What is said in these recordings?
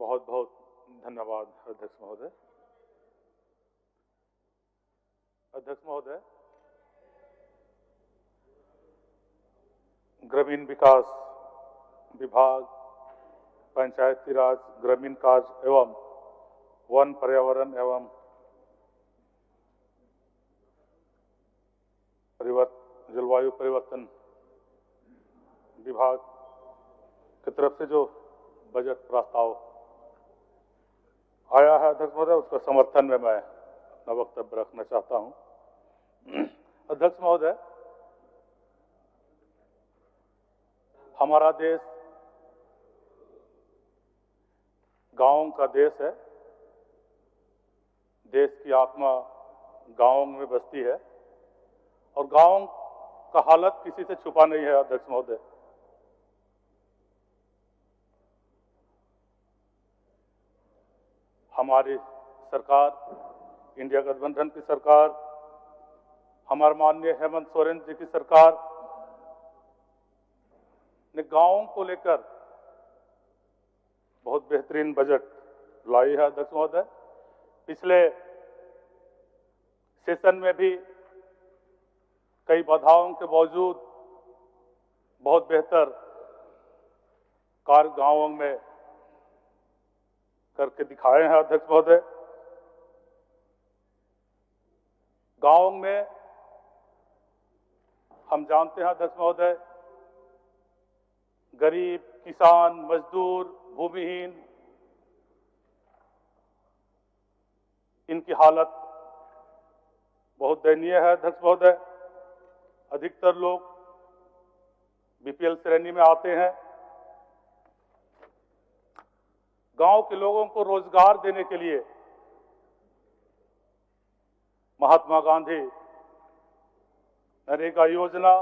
बहुत बहुत धन्यवाद अध्यक्ष महोदय। अध्यक्ष महोदय, ग्रामीण विकास विभाग, पंचायती राज, ग्रामीण कार्य एवं वन, पर्यावरण एवं जलवायु परिवर्तन विभाग की तरफ से जो बजट प्रस्ताव आया है अध्यक्ष महोदय, उसका समर्थन में मैं अपना वक्तव्य रखना चाहता हूं। अध्यक्ष महोदय, हमारा देश गांवों का देश है। देश की आत्मा गांवों में बसती है और गांव का हालत किसी से छुपा नहीं है अध्यक्ष महोदय। हमारी सरकार, इंडिया गठबंधन की सरकार, हमारे माननीय हेमंत सोरेन जी की सरकार ने गांवों को लेकर बहुत बेहतरीन बजट लाई है अध्यक्ष महोदय। पिछले सेशन में भी कई बाधाओं के बावजूद बहुत बेहतर कार्य गांवों में करके दिखाए हैं अध्यक्ष महोदय। गांव में हम जानते हैं अध्यक्ष महोदय, गरीब, किसान, मजदूर, भूमिहीन, इनकी हालत बहुत दयनीय है अध्यक्ष महोदय। अधिकतर लोग बीपीएल श्रेणी में आते हैं। गांव के लोगों को रोजगार देने के लिए महात्मा गांधी नरेगा योजना,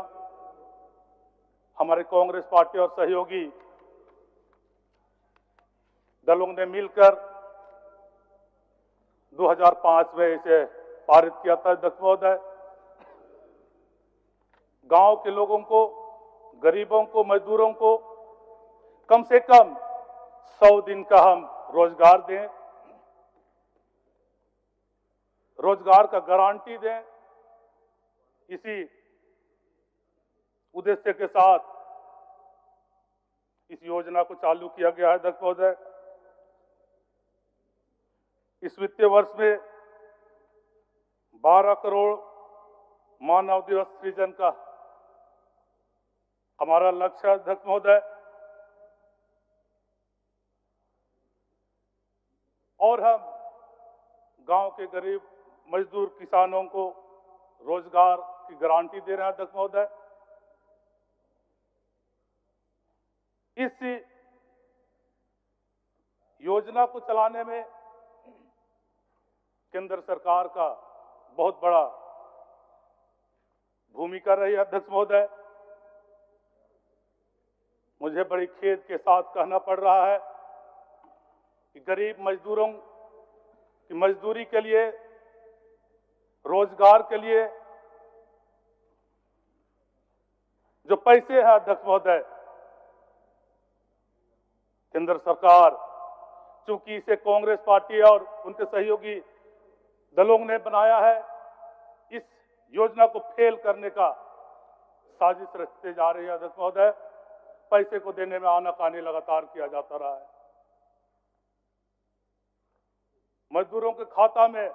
हमारे कांग्रेस पार्टी और सहयोगी दलों ने मिलकर 2005 में इसे पारित किया था अध्यक्ष महोदय। गांव के लोगों को, गरीबों को, मजदूरों को कम से कम 100 दिन का हम रोजगार दें, रोजगार का गारंटी दें। इसी उद्देश्य के साथ इस योजना को चालू किया गया है अध्यक्ष महोदय। इस वित्तीय वर्ष में 12 करोड़ मानव दिवस सृजन का हमारा लक्ष्य है अध्यक्ष महोदय। और हम गांव के गरीब, मजदूर, किसानों को रोजगार की गारंटी दे रहे हैं अध्यक्ष महोदय। इस योजना को चलाने में केंद्र सरकार का बहुत बड़ा भूमिका रही है अध्यक्ष महोदय। मुझे बड़ी खेद के साथ कहना पड़ रहा है कि गरीब मजदूरों की मजदूरी के लिए, रोजगार के लिए जो पैसे हैं अध्यक्ष महोदय, केंद्र सरकार, चूंकि इसे कांग्रेस पार्टी और उनके सहयोगी दलों ने बनाया है, इस योजना को फेल करने का साजिश रचते जा रही है अध्यक्ष महोदय। पैसे को देने में आनाकानी लगातार किया जाता रहा है। मजदूरों के खाता में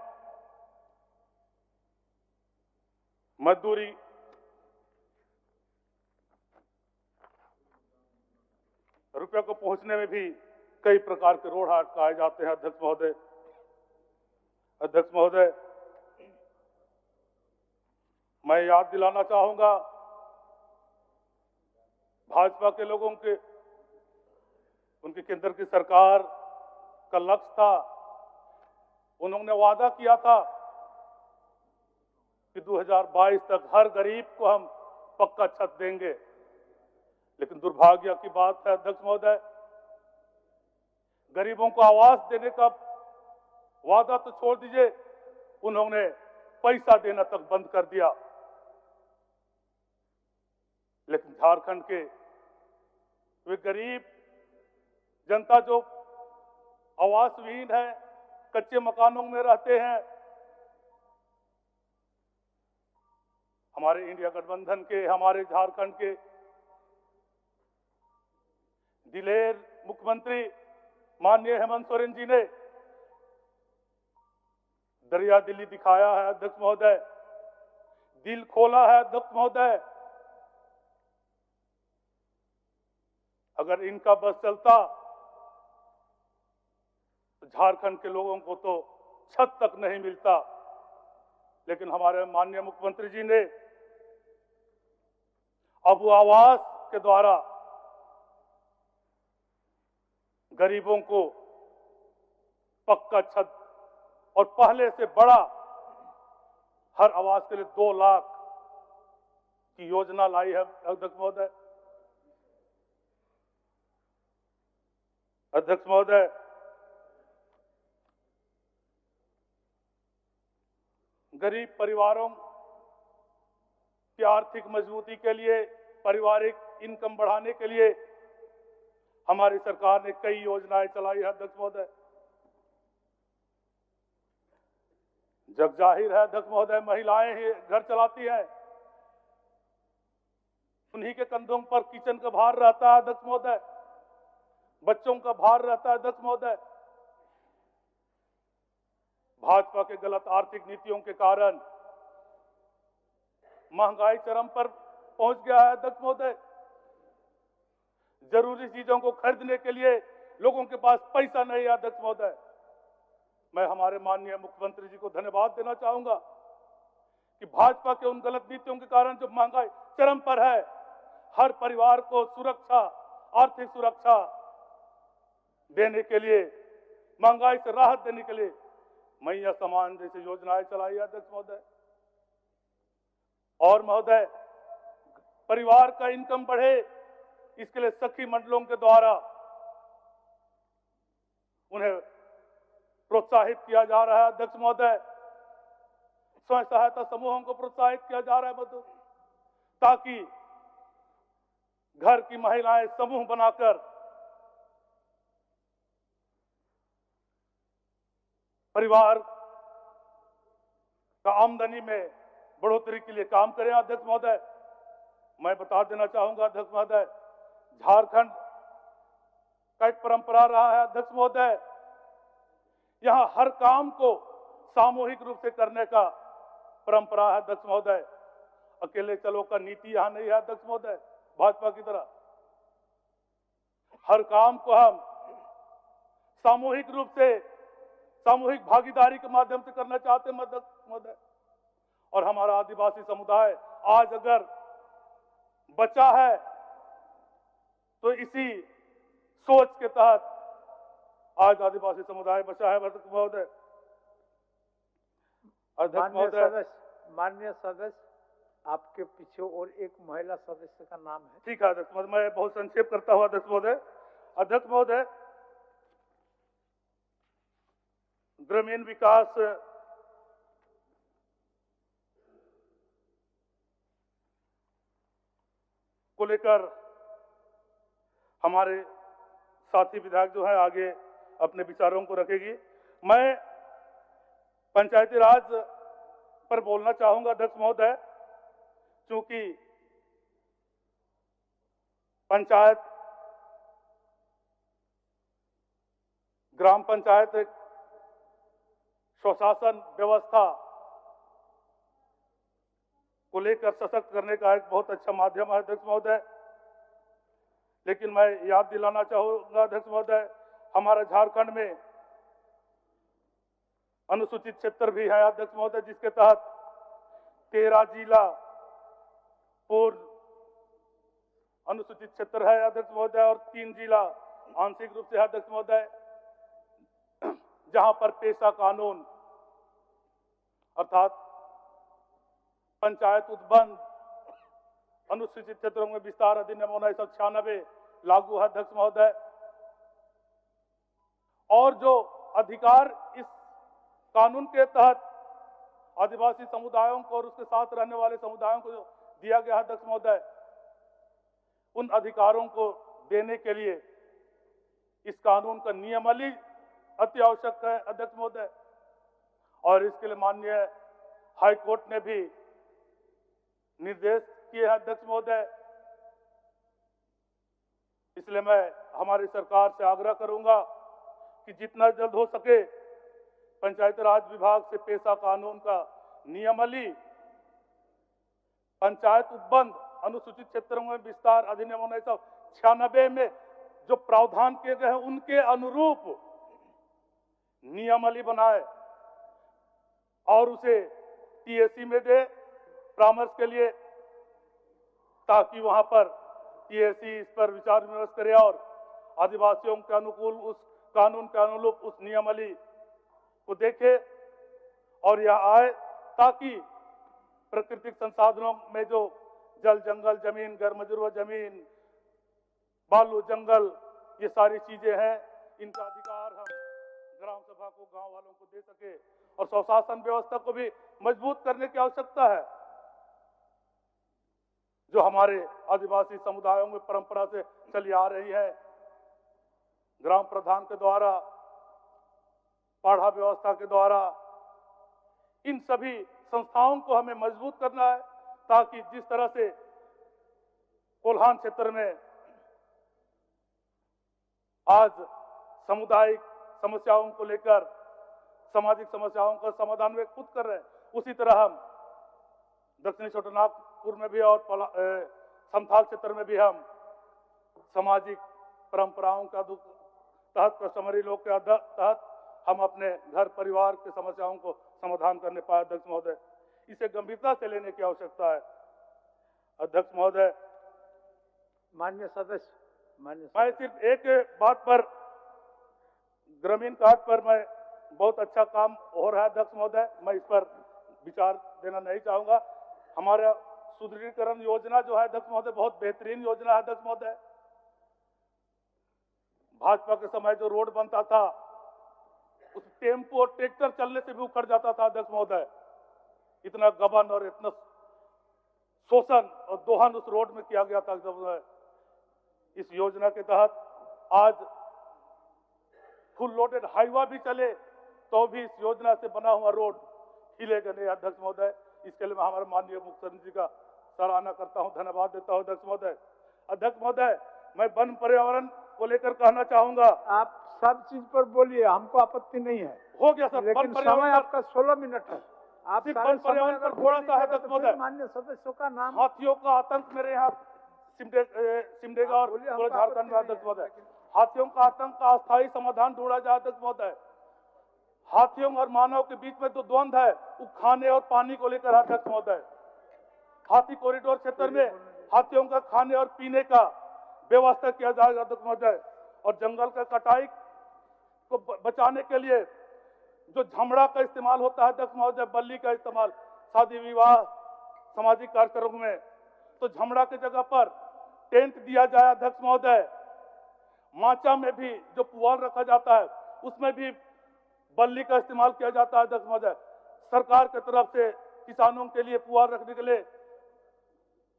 मजदूरी रुपये को पहुंचने में भी कई प्रकार के रोड अटकाए जाते हैं अध्यक्ष महोदय। अध्यक्ष महोदय, मैं याद दिलाना चाहूंगा, भाजपा के लोगों के, उनकी केंद्र की सरकार का लक्ष्य था, उन्होंने वादा किया था कि 2022 तक हर गरीब को हम पक्का छत देंगे। लेकिन दुर्भाग्य की बात है अध्यक्ष महोदय, गरीबों को आवास देने का वादा तो छोड़ दीजिए, उन्होंने पैसा देना तक बंद कर दिया। लेकिन झारखंड के वे गरीब जनता जो आवास विहीन है, कच्चे मकानों में रहते हैं। हमारे इंडिया गठबंधन के, हमारे झारखंड के दिलेर मुख्यमंत्री माननीय हेमंत सोरेन जी ने दरिया दिली दिखाया है अध्यक्ष महोदय, दिल खोला है अध्यक्ष महोदय। अगर इनका बस चलता तो झारखंड के लोगों को तो छत तक नहीं मिलता, लेकिन हमारे माननीय मुख्यमंत्री जी ने अब वो आवास के द्वारा गरीबों को पक्का छत और पहले से बड़ा हर आवास के लिए 2 लाख की योजना लाई है अध्यक्ष महोदय। अध्यक्ष महोदय, गरीब परिवारों की आर्थिक मजबूती के लिए, पारिवारिक इनकम बढ़ाने के लिए हमारी सरकार ने कई योजनाएं चलाई है अध्यक्ष महोदय। जग जाहिर है अध्यक्ष महोदय, महिलाएं ही घर चलाती हैं, उन्हीं के कंधों पर किचन का भार रहता है अध्यक्ष महोदय, बच्चों का भार रहता है अध्यक्ष महोदय। भाजपा के गलत आर्थिक नीतियों के कारण महंगाई चरम पर पहुंच गया है अध्यक्ष महोदय। जरूरी चीजों को खरीदने के लिए लोगों के पास पैसा नहीं है अध्यक्ष महोदय। मैं हमारे माननीय मुख्यमंत्री जी को धन्यवाद देना चाहूंगा कि भाजपा के उन गलत नीतियों के कारण जो महंगाई चरम पर है, हर परिवार को सुरक्षा, आर्थिक सुरक्षा देने के लिए, महंगाई से राहत देने के लिए मैया समान जैसी योजनाएं चलाई है अध्यक्ष महोदय। और महोदय, परिवार का इनकम बढ़े, इसके लिए सखी मंडलों के द्वारा उन्हें प्रोत्साहित किया जा रहा है अध्यक्ष महोदय। स्वयं सहायता समूहों को प्रोत्साहित किया जा रहा है ताकि घर की महिलाएं समूह बनाकर परिवार का आमदनी में बढ़ोतरी के लिए काम करें अध्यक्ष महोदय। मैं बता देना चाहूंगा अध्यक्ष महोदय, झारखंड का एक परंपरा रहा है अध्यक्ष महोदय, यहां हर काम को सामूहिक रूप से करने का परंपरा है अध्यक्ष महोदय। अकेले चलो का नीति यहां नहीं है अध्यक्ष महोदय। भाजपा की तरह हर काम को हम सामूहिक रूप से, सामूहिक भागीदारी के माध्यम से करना चाहते हैं अध्यक्ष महोदय। और हमारा आदिवासी समुदाय आज अगर बचा है तो इसी सोच के तहत आज आदिवासी समुदाय बचा है अध्यक्ष महोदय। अध्यक्ष महोदय, माननीय सदस्य, आपके पीछे और एक महिला सदस्य का नाम है। ठीक है अध्यक्ष महोदय, मैं बहुत संक्षेप करता हूं अध्यक्ष महोदय। अध्यक्ष महोदय, ग्रामीण विकास को लेकर हमारे साथी विधायक जो है आगे अपने विचारों को रखेगी। मैं पंचायती राज पर बोलना चाहूंगा अध्यक्ष महोदय, क्योंकि पंचायत, ग्राम पंचायत एक स्वशासन व्यवस्था को लेकर सशक्त करने का एक बहुत अच्छा माध्यम है अध्यक्ष महोदय। लेकिन मैं याद दिलाना चाहूंगा अध्यक्ष महोदय, हमारे झारखंड में अनुसूचित क्षेत्र भी है अध्यक्ष महोदय, जिसके तहत 13 जिला पूर्ण अनुसूचित क्षेत्र है अध्यक्ष महोदय और 3 जिला आंशिक रूप से है अध्यक्ष महोदय, जहां पर पेशा कानून अर्थात पंचायत उद्बंध अनुसूचित क्षेत्रों में विस्तार अधिनियम 1996 लागू है अध्यक्ष महोदय। और जो अधिकार इस कानून के तहत आदिवासी समुदायों को और उसके साथ रहने वाले समुदायों को जो दिया गया है अध्यक्ष महोदय, उन अधिकारों को देने के लिए इस कानून का नियमावली अति आवश्यक है अध्यक्ष महोदय, और इसके लिए माननीय हाई कोर्ट ने भी निर्देश किए हैं अध्यक्ष महोदय। इसलिए मैं हमारी सरकार से आग्रह करूंगा कि जितना जल्द हो सके पंचायती राज विभाग से पेशा कानून का नियमावली, पंचायत उपबंध, अनुसूचित क्षेत्रों में विस्तार अधिनियम 1996 में जो प्रावधान किए गए हैं उनके अनुरूप नियमावली बनाए और उसे टीएसी में दे परामर्श के लिए, ताकि वहां पर टीएसी इस पर विचार विमर्श करे और आदिवासियों के अनुकूल उस कानून के अनुरूप उस नियमावली को देखे और यह आए, ताकि प्राकृतिक संसाधनों में जो जल, जंगल, जमीन, गर्मजरूर जमीन, बालू, जंगल, ये सारी चीजें हैं, इनका अधिकार हम ग्राम सभा को, गांव वालों को दे सके और स्वशासन व्यवस्था को भी मजबूत करने की आवश्यकता है, जो हमारे आदिवासी समुदायों में परंपरा से चली आ रही है। ग्राम प्रधान के द्वारा, पाढ़ा व्यवस्था के द्वारा इन सभी संस्थाओं को हमें मजबूत करना है, ताकि जिस तरह से कोल्हान क्षेत्र में आज सामुदायिक समस्याओं को लेकर, सामाजिक समस्याओं का समाधान वे खुद कर रहे हैं, उसी तरह हम दक्षिणी छोटानागपुर में भी और संथाल क्षेत्र में भी हम सामाजिक परंपराओं का तहत, कस्टमरी लोग के तहत हम अपने घर परिवार की समस्याओं को समाधान करने पाए अध्यक्ष महोदय। इसे गंभीरता से लेने की आवश्यकता है अध्यक्ष महोदय। माननीय सदस्य, मैं सिर्फ एक बात पर, ग्रामीण कार्ड पर मैं बहुत अच्छा काम हो रहा है अध्यक्ष महोदय, मैं इस पर विचार देना नहीं चाहूंगा। हमारा सुदृढ़ीकरण योजना जो है अध्यक्ष महोदय बहुत बेहतरीन योजना है अध्यक्ष महोदय। भाजपा के समय जो रोड बनता था उस टेम्पो और ट्रैक्टर चलने से भी उखड़ जाता था अध्यक्ष महोदय। इतना गबन और इतना शोषण और दोहन उस रोड में किया गया था अध्यक्ष महोदय। इस योजना के तहत आज फुल लोडेड हाईवा भी चले तो भी इस योजना से बना हुआ रोड हिलेगा नहीं अध्यक्ष महोदय। इसके लिए मैं हमारे माननीय मुख्यमंत्री जी का सराहना करता हूं, धन्यवाद देता हूं अध्यक्ष महोदय। अध्यक्ष महोदय, मैं वन पर्यावरण को लेकर कहना चाहूंगा। आप सब चीज पर बोलिए, हमको आपत्ति नहीं है। हो गया सर, लेकिन समय आपका 16 मिनट है। आप वन पर्यावरण पर थोड़ा सा है अध्यक्ष महोदय। माननीय सदस्यों का नाम, हाथियों का आतंक मेरे यहाँ सिमडेगा और पूरे झारखंड में अध्यक्ष महोदय। हाथियों का आतंक का अस्थायी समाधान ढूंढा जाए अध्यक्ष महोदय। हाथियों और मानव के बीच में जो द्वंद्व है वो खाने और पानी को लेकर है अध्यक्ष महोदय। हाथी कॉरिडोर क्षेत्र में हाथियों का खाने और पीने का व्यवस्था किया जाएगा अध्यक्ष महोदय। और जंगल का कटाई को बचाने के लिए जो झमड़ा का इस्तेमाल होता है अध्यक्ष महोदय, बल्ली का इस्तेमाल शादी विवाह सामाजिक कार्यक्रम में, तो झमड़ा की जगह पर टेंट दिया जाए अध्यक्ष महोदय। माचा में भी जो पुआल रखा जाता है उसमें भी बल्ली का इस्तेमाल किया जाता है अध्यक्ष महोदय। सरकार की तरफ से किसानों के लिए पुआल रखने के लिए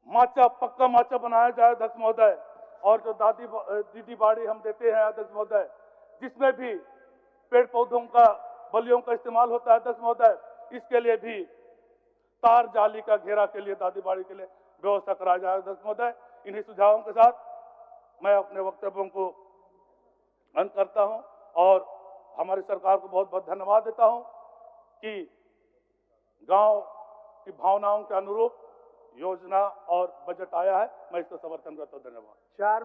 माचा, पक्का माचा बनाया जाए अध्यक्ष महोदय। और जो दीदी बाड़ी हम देते हैं अध्यक्ष महोदय, जिसमें भी पेड़ पौधों का, बल्लियों का इस्तेमाल होता है अध्यक्ष महोदय, इसके लिए भी तार जाली का घेरा के लिए, दादी बाड़ी के लिए व्यवस्था कराया जाए अध्यक्ष महोदय। इन्हीं सुझावों के साथ मैं अपने वक्तव्यों को अंत करता हूं और हमारी सरकार को बहुत बहुत धन्यवाद देता हूं कि गांव की भावनाओं के अनुरूप योजना और बजट आया है। मैं इसका समर्थन करता हूं। धन्यवाद। 4